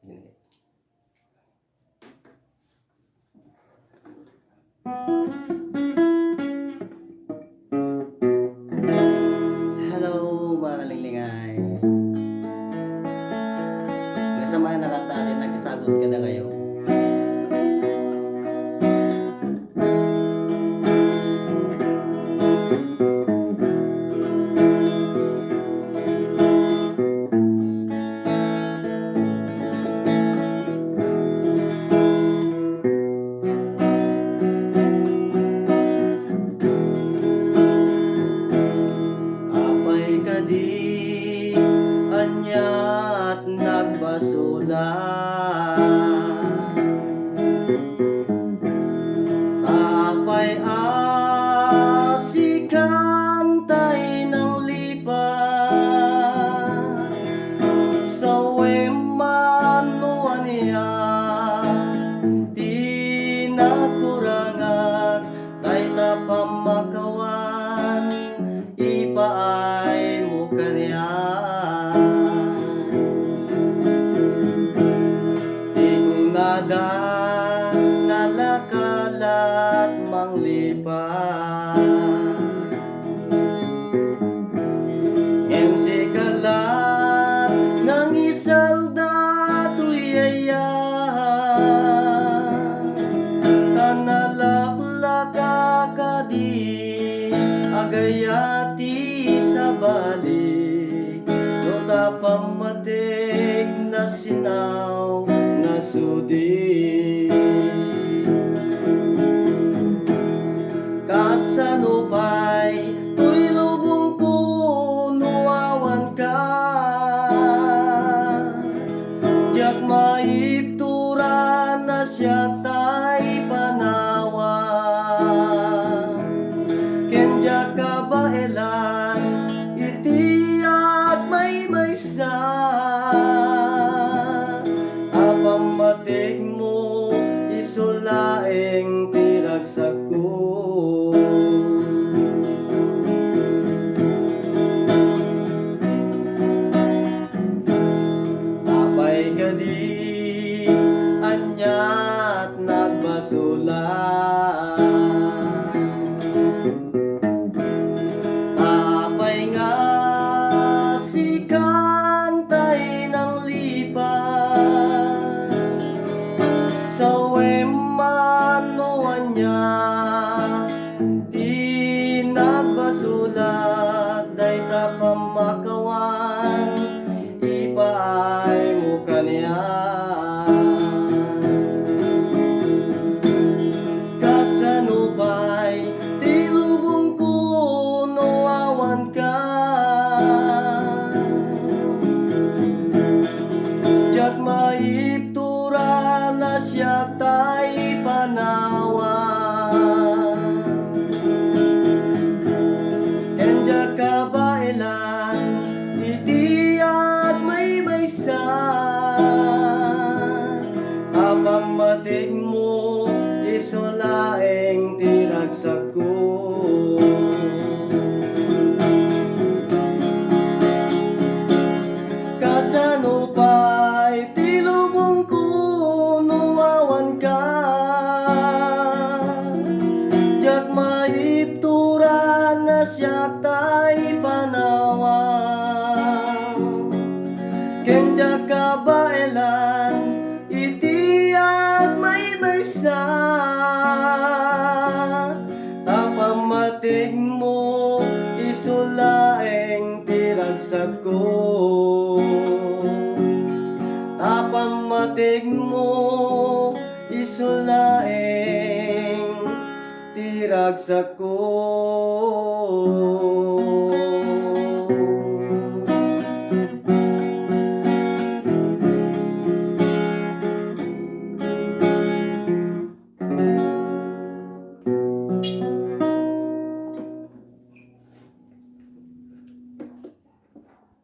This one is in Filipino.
Hello mga kalinglingan. Kasamahan na kanta rin, nagsasagot ka na kayo. Apay kadi anyat nagbasula, apay asikantay ng lipat sa wemanuan niya tinakurangat tay tapamakawan ipaay mo kanya di kong nada nalakalat manglipat MC kalat nang isalda tuyaya tanalaklaka kadi agayati sa balik no tapamatig na sinaw na sudi kasanupay tuy lubong ko nuawan ka diyak maiptura na siya tay panawa kenja kabailan iti at may maysa apamatig mo isulaeng tiragsak ko apay kadi anyat nagbasula, apay nga sikantay ng lipat sa wemanuan niya tinagbasulat day tapamakawan ipaay mo kanya kasanupay ti lubong ko nuawan ka diyak maiptura na siya tay panawa kenja kabailan iti at may maysa apamatig mo isulaeng tiragsak ko kasanupay ti lubong ko nuawan ka diyak maiptura na siya tay panawa kenja kabailan iti at may maysa tapamatig mo isulaeng tiragsak ko tapamatig mo isulaeng tiragsak ko.